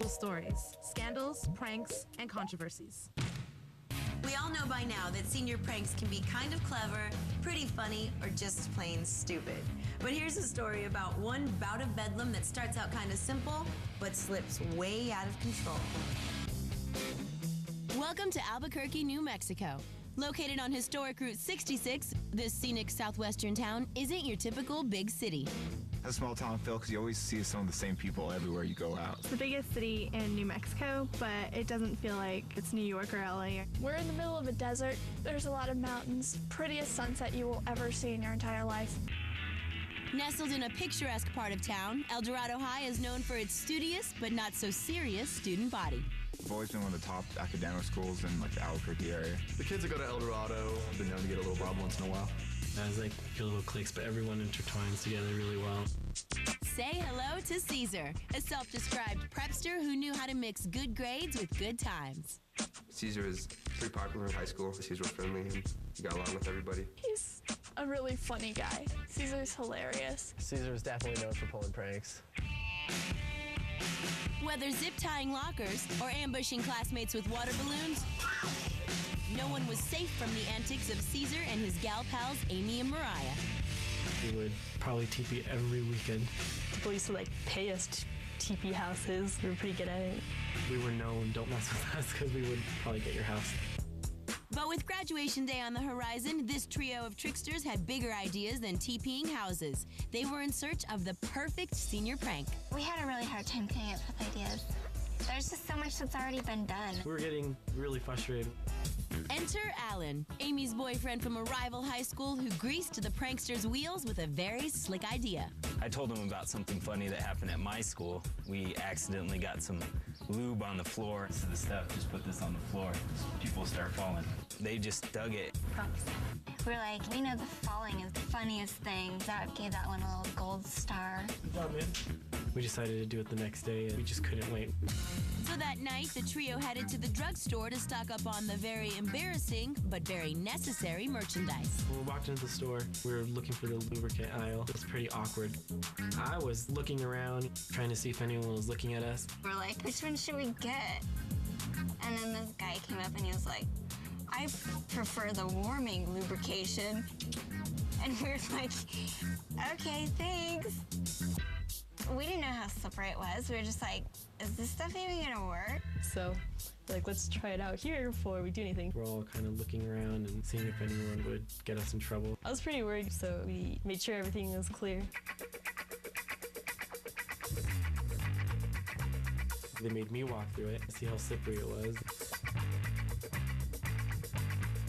usual stories, scandals, pranks, and controversies. We all know by now that senior pranks can be kind of clever, pretty funny, or just plain stupid. But here's a story about one bout of bedlam that starts out kind of simple, but slips way out of control. Welcome to Albuquerque, New Mexico. Located on historic Route 66, this scenic southwestern town isn't your typical big city. A small town feel because you always see some of the same people everywhere you go out. It's the biggest city in New Mexico, but it doesn't feel like it's New York or LA. We're in the middle of a desert. There's a lot of mountains. Prettiest sunset you will ever see in your entire life. Nestled in a picturesque part of town, Eldorado High is known for its studious but not so serious student body. I've always been one of the top academic schools in the Albuquerque area. The kids that go to Eldorado have been known to get a little problem once in a while. It's like your little cliques, but everyone intertwines together really well. Say hello to Caesar, a self-described prepster who knew how to mix good grades with good times. Caesar is pretty popular in high school. He's real friendly and he got along with everybody. He's a really funny guy. Caesar's hilarious. Caesar is definitely known for pulling pranks. Whether zip-tying lockers or ambushing classmates with water balloons, no one was safe from the antics of Caesar and his gal pals, Amy and Mariah. We would probably TP every weekend. People used to pay us to TP houses. We were pretty good at it. We were known, don't mess with us, because we would probably get your house. But with graduation day on the horizon, this trio of tricksters had bigger ideas than TPing houses. They were in search of the perfect senior prank. We had a really hard time coming up with ideas. There's just so much that's already been done. We were getting really frustrated. Enter Alan, Amy's boyfriend from a rival high school who greased the pranksters' wheels with a very slick idea. I told him about something funny that happened at my school. We accidentally got some lube on the floor. So the stuff, just put this on the floor. People start falling. They just dug it. We're like, we know the falling is the funniest thing. That gave that one a little gold star. Good job, man. We decided to do it the next day, and we just couldn't wait. So that night, the trio headed to the drugstore to stock up on the very embarrassing but very necessary merchandise. When we walked into the store, we were looking for the lubricant aisle. It was pretty awkward. I was looking around, trying to see if anyone was looking at us. We're like, which one should we get? And then this guy came up and he was like, I prefer the warming lubrication. And we were like, okay, thanks. We didn't know how slippery it was. We were just like, is this stuff even gonna work? So, let's try it out here before we do anything. We're all kind of looking around and seeing if anyone would get us in trouble. I was pretty worried, so we made sure everything was clear. They made me walk through it, see how slippery it was.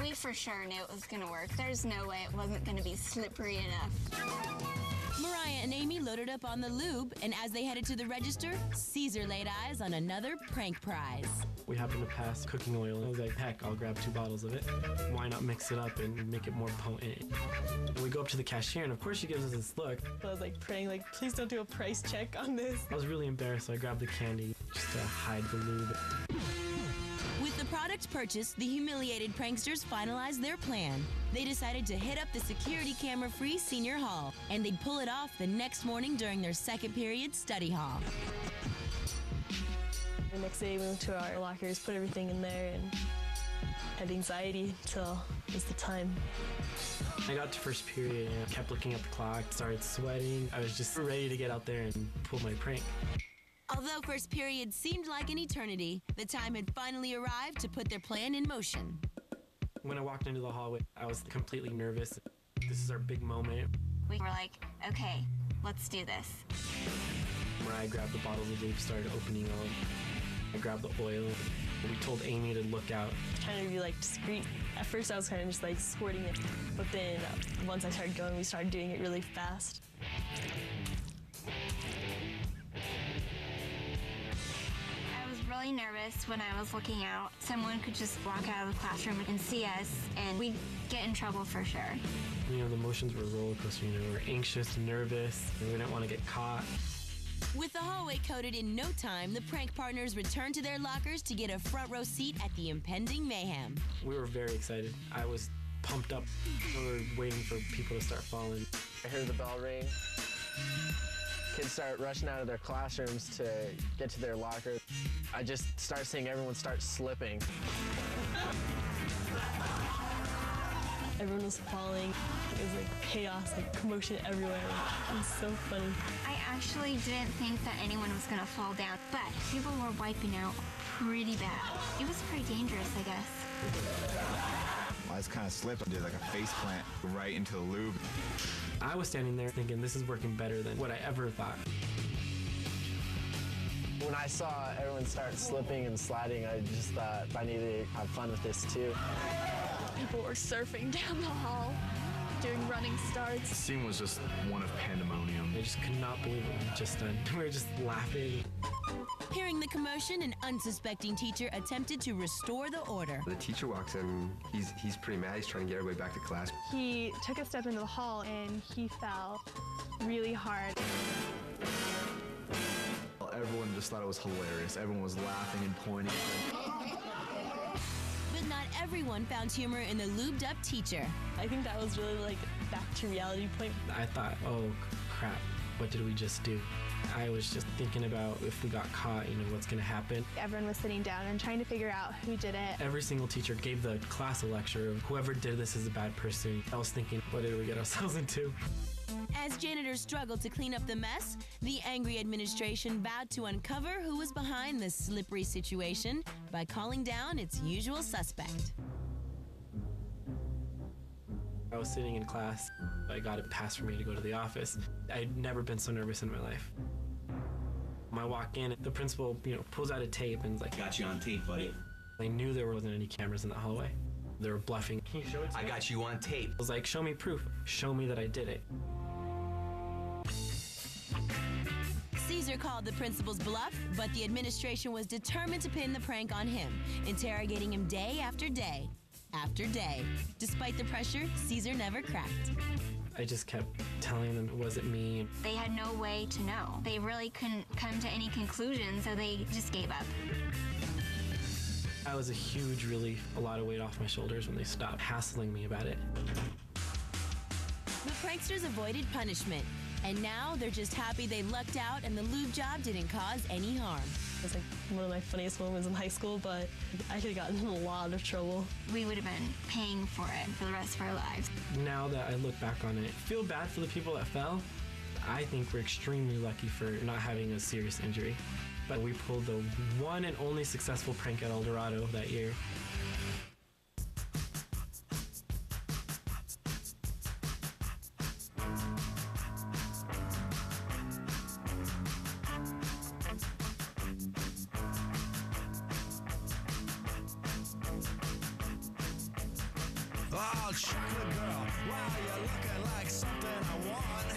We for sure knew it was gonna work. There's no way it wasn't gonna be slippery enough. Mariah and Amy loaded up on the lube, and as they headed to the register, Caesar laid eyes on another prank prize. We happened to pass cooking oil. I was like, heck, I'll grab 2 bottles of it. Why not mix it up and make it more potent? And we go up to the cashier, and of course she gives us this look. I was praying, please don't do a price check on this. I was really embarrassed, so I grabbed the candy just to hide the lube. With the product purchased, the humiliated pranksters finalized their plan. They decided to hit up the security camera-free senior hall, and they'd pull it off the next morning during their second period study hall. The next day we went to our lockers, put everything in there, and had anxiety until it was the time. I got to first period and I kept looking at the clock, started sweating. I was just ready to get out there and pull my prank. Although first period seemed like an eternity, the time had finally arrived to put their plan in motion. When I walked into the hallway, I was completely nervous. This is our big moment. We were like, okay, let's do this. Mariah grabbed the bottles of lube, started opening them. I grabbed the oil. We told Amy to look out. Trying to be discreet. At first I was kind of just squirting it, but then once I started going, we started doing it really fast. Really nervous when I was looking out. Someone could just walk out of the classroom and see us, and we'd get in trouble for sure. The emotions were a roller coaster. We were anxious, nervous, and we didn't want to get caught. With the hallway coded in no time, the prank partners returned to their lockers to get a front row seat at the impending mayhem. We were very excited. I was pumped up. We were waiting for people to start falling. I heard the bell ring. Kids start rushing out of their classrooms to get to their locker. I just start seeing everyone start slipping. Everyone was falling. It was like chaos, like commotion everywhere. It was so funny. I actually didn't think that anyone was gonna fall down, but people were wiping out pretty bad. It was pretty dangerous, I guess. I just kind of slipped. I did like a face plant right into the lube. I was standing there thinking this is working better than what I ever thought. When I saw everyone start slipping and sliding, I just thought I needed to have fun with this too. People were surfing down the hall, doing running starts. The scene was just one of pandemonium. I just could not believe what we'd just done. We were just laughing. Hearing the commotion, an unsuspecting teacher attempted to restore the order. The teacher walks in, he's pretty mad. He's trying to get everybody back to class. He took a step into the hall and he fell really hard. Everyone just thought it was hilarious. Everyone was laughing and pointing. But not everyone found humor in the lubed up teacher. I think that was really like back to reality point. I thought, oh crap, what did we just do? I was just thinking about if we got caught, what's gonna happen. Everyone was sitting down and trying to figure out who did it. Every single teacher gave the class a lecture of whoever did this is a bad person. I was thinking, what did we get ourselves into? As janitors struggled to clean up the mess, the angry administration vowed to uncover who was behind the slippery situation by calling down its usual suspect. I was sitting in class. I got a pass for me to go to the office. I'd never been so nervous in my life. When I walk in, the principal, pulls out a tape and is like, "Got you on tape, buddy." I knew there wasn't any cameras in the hallway. They were bluffing. Can you show it to me? "I got you on tape." I was like, show me proof. Show me that I did it. Caesar called the principal's bluff, but the administration was determined to pin the prank on him, interrogating him day after day after day. Despite the pressure, Caesar never cracked. I just kept telling them it wasn't me. They had no way to know. They really couldn't come to any conclusion, so they just gave up. I was a huge relief, a lot of weight off my shoulders when they stopped hassling me about it. The pranksters avoided punishment, and now they're just happy they lucked out and the lube job didn't cause any harm. It was like one of my funniest moments in high school, but I could have gotten in a lot of trouble. We would have been paying for it for the rest of our lives. Now that I look back on it, I feel bad for the people that fell. I think we're extremely lucky for not having a serious injury. But we pulled the one and only successful prank at Eldorado that year. Oh, chocolate girl, wow, you're looking like something I want.